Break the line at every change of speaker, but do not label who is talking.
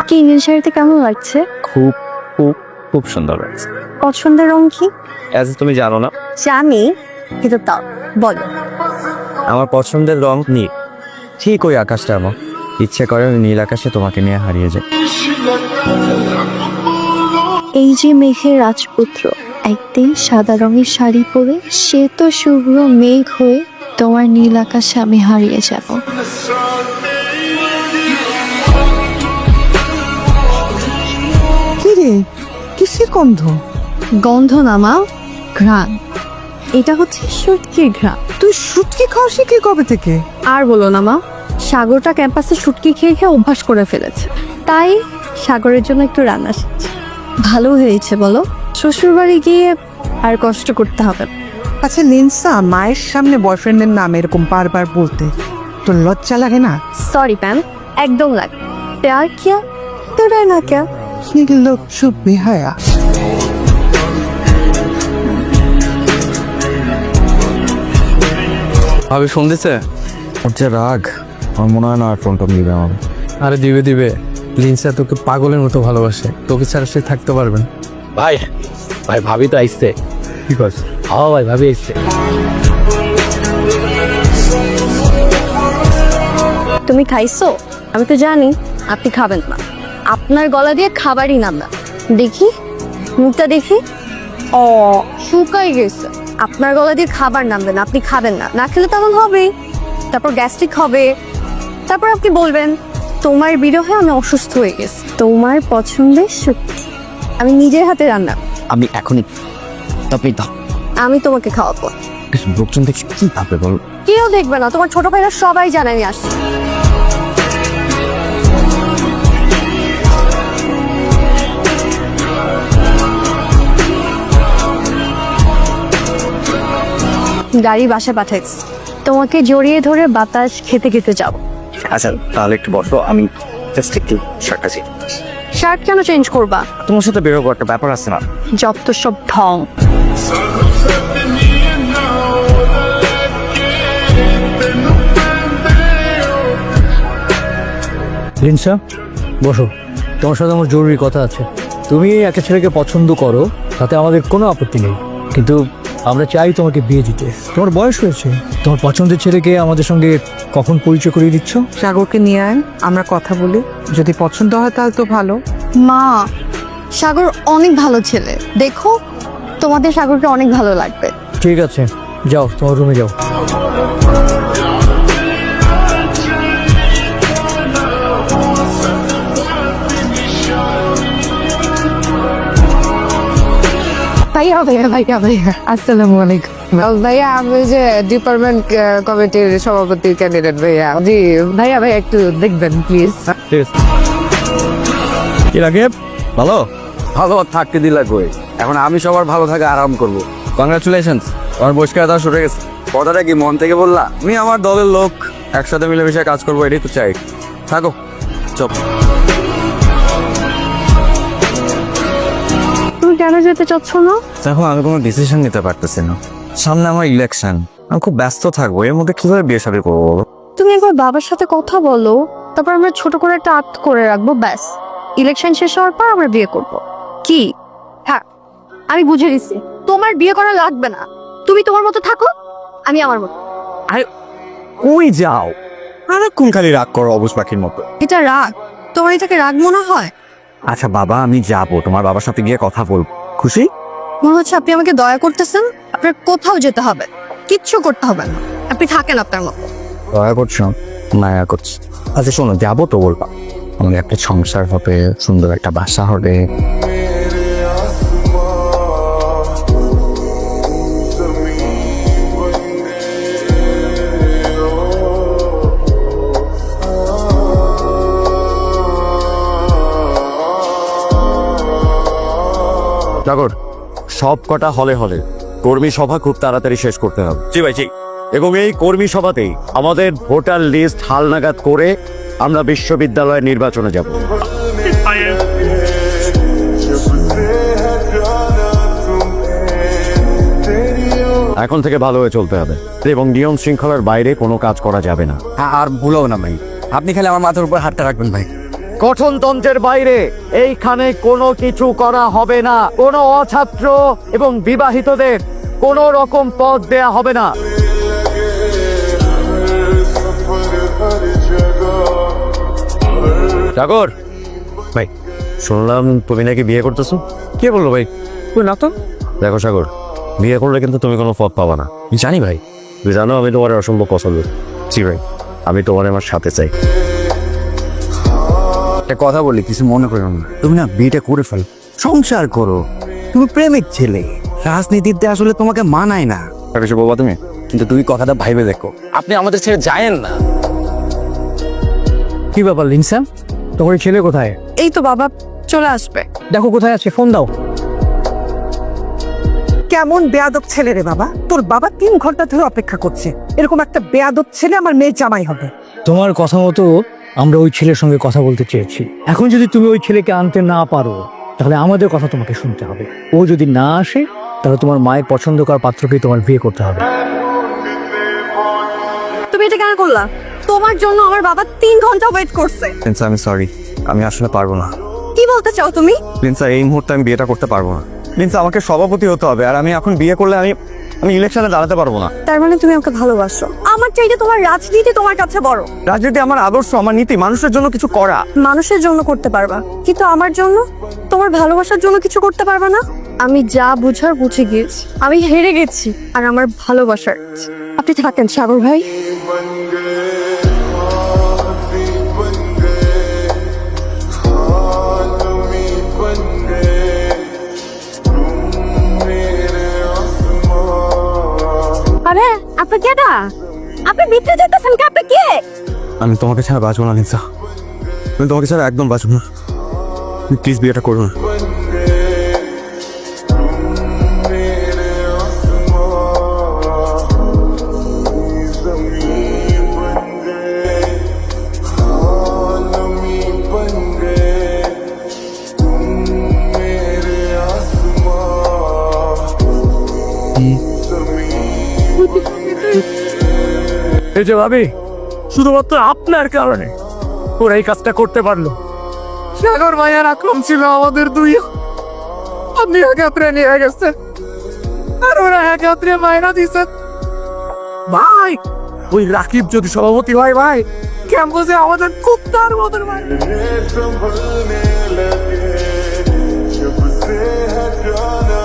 কি নীল শাড়িতে কেমন লাগছে?
খুব খুব খুব সুন্দর লাগছে।
পছন্দের রং কি?
অ্যাজ তুমি জানো না,
জানি, কিন্তু তাও বলো।
আমার পছন্দের রং নীল। ঠিক ওই আকাশটা আমার ইচ্ছে করে ওই নীল আকাশে তোমাকে নিয়ে হারিয়ে যায়।
এই যে মেঘের রাজপুত্র একদিন সাদা রঙের শাড়ি পরে সে তো শুভ্র মেঘ হয়ে তোমার নীল আকাশে আমি হারিয়ে যাব।
কি রে, কিসের গন্ধ?
গন্ধ না মা, ঘ্রাণ। এটা হচ্ছে শুটকির ঘ্রাণ।
তুই শুটকি খাওয়া শিখলি কবে থেকে?
আর বলো না মা, সাগরটা ক্যাম্পাসে শুটকি খেয়ে খেয়ে অভ্যাস করে ফেলেছে, তাই সাগরের জন্য একটু রান্না শিখছি। ভালো হয়েছে বলো, শ্বশুর বাড়ি গিয়ে আর কষ্ট করতে হবে না।
আচ্ছা লিনসা, মায়ের সামনে বয়ফ্রেন্ডের নাম এরকম বারবার বলতে তোর লজ্জা লাগে না?
সরি ম্যাম, একদম লাগে। প্যার কিয়া তো না কিয়া।
লোক চুপ বেহায়া।
ভাবি ফোন দিছে? ওর যে রাগ, আমার মনে হয় না আর ফোনটা দিবে আমার।
আরে দিবে দিবে, লিনসা তোকে পাগলের মতো ভালোবাসে, তোকে ছাড়া সে থাকতে পারবে না।
ভাই ভাই ভাবি তো আইসছে।
কি করছ?
হ্যাঁ ভাই ভাবি আইসছে।
তুমি খাইছো? আমি তো জানি আপনি খাবেন না। আপনার গলা দিয়ে খাবারই নাম না। দেখি মুখটা দেখি, ও শুকাই গেছে। আপনার গলা দিয়ে খাবার নামবে না, আপনি খাবেন না। না খেলে তেমন হবেই, তারপর গ্যাস্ট্রিক হবে, তারপর আপনি বলবেন তোমার বিরহে আমি অসুস্থ হয়ে গেছি। তোমার পছন্দের শুটকি আমি নিজের হাতে রান্না,
আমি এখনই তবে
আমি তোমাকে খাওয়াবো।
লোকজন দেখছি কি ভাববে বল?
কেউ দেখবে না, তোমার ছোট ভাইরা সবাই জানে আমি আসছি। গাড়ি বাসা পাঠাইছি, তোমাকে জড়িয়ে ধরে বাতাস খেতে খেতে যাও।
আচ্ছা তাহলে একটু বসো, আমি জাস্ট একটু শার্টটা ছি।
শার্ট কেন চেঞ্জ করবা?
তোমার সাথে বেরোবো, একটা ব্যাপার আছে না?
যত সব ঢং।
লিনসা বসো, তোমার সাথে আমার জরুরি কথা আছে। তুমি একটা ছেলেকে পছন্দ করো, তাতে আমাদের কোনো আপত্তি নেই, কিন্তু আমরা চাই তোমাকে বিয়ে দিতে। তোমার বয়স হয়েছে, তোমার পছন্দের ছেলেকে আমাদের সঙ্গে কখন পরিচয় করিয়ে দিচ্ছ?
সাগরকে নিয়ে আয়, আমরা কথা বলি, যদি পছন্দ হয় তাহলে তো ভালো।
মা, সাগর অনেক ভালো ছেলে, দেখো তোমাদের সাগরকে অনেক ভালো লাগবে।
ঠিক আছে, যাও তোমার রুমে যাও।
ভাইয়া ভাইয়া ভাইয়া ভাইয়া,
আসসালামু আলাইকুম।
ভাইয়া আমি যে ডিপার্টমেন্ট কমিটির সভাপতির ক্যান্ডিডেট ভাইয়া। জি ভাইয়া, ভাইয়া একটু দেখবেন প্লিজ।
ঠিক আছে। কি লাগে?
ভালো ভালো থাকতে দিলা কই? এখন আমি সবার ভালো থাকে আরাম করব। কংগ্রাচুলেশনস, আমার বহিষ্কার দেওয়া শুরু হয়ে গেছে। কথাটা কি মন থেকে বললা? আমি আমার দলের লোক, একসাথে মিলেমিশে কাজ করবো, এটাই তো চাই। থাকো চপ।
তুমি কেন যেতে চাচ্ছ না?
দেখো আমি কোনো ডিসিশন নিতে পারতেছি না, সামনে আমার ইলেকশন, আমি খুব ব্যস্ত থাকবো, এর মধ্যে কিভাবে বিয়ে শাদী করবো বলো?
তুমি একবার বাবার সাথে কথা বলো, তারপর আমরা ছোট করে একটা আক্ট করে রাখবো, ব্যাস। ইলেকশন শেষ হওয়ার পর আমরা বিয়ে করব। কি? হ্যাঁ, আমি বুঝে গেছি, তোমার বিয়ে করা লাগবে না। তুমি তোমার মতো থাকো, আমি আমার মতো।
কই যাও? আর কোন খালি রাগ করো অবুঝ পাখির মতো?
এটা রাগ? তোমার এটাকে রাগ মনে হয়?
আচ্ছা বাবা, আমি যাবো, তোমার বাবার সাথে গিয়ে কথা বলবো। খুশি?
মনে হচ্ছে আপনি আমাকে দয়া করতেছেন। আপনার কোথাও যেতে হবে, কিচ্ছু করতে হবে না, আপনি থাকেন আপনার মতো।
দয়া করছো? মায়া করছি। আচ্ছা শোনো, যাবো তো বলবা, আমাদের একটা সংসার হবে, সুন্দর একটা বাসা হবে। জাগর, সব কটা হলে হলে কর্মী সভা খুব তাড়াতাড়ি শেষ করতে হবে। জি ভাই, জি। এবং এই কর্মী সভাতেই আমাদের ভোটার লিস্ট হালনাগাদ করে আমরা বিশ্ববিদ্যালয় নির্বাচনে যাব।
এখন থেকে ভালো হয়ে চলতে হবে এবং নিয়ম শৃঙ্খলার বাইরে কোনো কাজ করা যাবে না।
আর ভুলো না ভাই, আপনি খালি আমার মাথার উপর হাতটা রাখবেন ভাই।
গঠনতন্ত্রের বাইরে এইখানে কোনো কিছু করা হবে না। কোনো অছাত্র এবং বিবাহিতদের কোনো রকম পদ দেয়া হবে না। সাগর ভাই, শুনলাম তুমি নাকি বিয়ে করতেছো। কে বললো ভাই? তুই না তো। দেখো সাগর, বিয়ে করলে কিন্তু তুমি কোনো পদ পাবা না।
জানি ভাই।
তুমি জানো আমি তোমার অসম্ভব পছন্দ। জি ভাই, আমি তোমার আমার সাথে চাই।
একটা কথা বলি, কিছু মনে করো না। তুমি না বিয়েটা করে ফেল, সংসার করো। তুমি প্রেমিক ছেলে, রাজনীতিতে আসলে তোমাকে মানায় না।
কিছু বলবা তুমি?
কিন্তু তুমি কথাটা ভাইবে দেখো, আপনি আমাদের ছেড়ে যায়েন না।
কি ব্যাপার লিনসা, তোমার ছেলে কোথায়?
এই তো বাবা চলে আসবে।
দেখো কোথায় আছে, ফোন দাও।
কেমন বেয়াদব ছেলে রে বাবা, তোর বাবা 3 ঘন্টা ধরে অপেক্ষা করছে। এরকম একটা বেয়াদব ছেলে আমার মেয়ের জামাই হবে।
তোমার কথা মতো আমরা ওই ছেলের সঙ্গে কথা বলতে চেয়েছি। এখন যদি তুমি ওই ছেলেকে আনতে না পারো, তাহলে আমাদের কথা তোমাকে শুনতে হবে। ও যদি না আসে, তাহলে তোমার মায়ের পছন্দ করার পাত্রকে তোমার বিয়ে করতে হবে।
তুমি এটা কেন করলা? তোমার জন্য আমার বাবা 3 ঘন্টা ওয়েট করছে।
প্রিন্সা, আমি সরি, আমি আসলে পারবো না।
কি বলতে চাও তুমি?
প্রিন্সা, এই মুহূর্তে আমি বিয়েটা করতে পারবো না। প্রিন্সা, আমাকে সভাপতি হতে হবে, আর আমি এখন বিয়ে করলে আমি ইলেকশনে দাঁড়াতে পারবো না।
তার মানে তুমি আমাকে ভালোবাসো? আমার চাইতে তোমার রাজনীতি তোমার কাছে বড়।
রাজনীতি আমার আদর্শ, আমার নীতি, মানুষের জন্য কিছু করা।
মানুষের জন্য করতে পারবা, কিন্তু আমার জন্য, তোমার ভালোবাসার জন্য কিছু করতে পারবা না। আমি যা বুঝার বুঝে গিয়েছি, আমি হেরে গেছি, আর আমার ভালোবাসার। আপনি থাকেন সাগর ভাই। আরে আপনি কেডা? আপনি ভিতরে যেতেছেন কে? আপনি কে?
আমি তোমাকে ছাড়া বাঁচবো না লিনসা, আমি তোমাকে ছাড়া একদম বাঁচবো না। প্লিজ বিয়েটা করো না।
এই যে ভাবি, শুধুমাত্র আপনার কারণে ওরা এই কাজটা করতে পারলো।
সাগর ভাইয়ার আক্রম ছিল আমাদের দুই। আপনি একাত্রে নিয়ে গেছেন, আর ওরা একাত্রে মায়না দিচ্ছেন। ভাই, ওই রাকিব যদি সভাপতি হয় ভাই, ক্যাম্পাসে আমাদের খুব তার মতন ভাই।
संभलने लगे जब से है जाना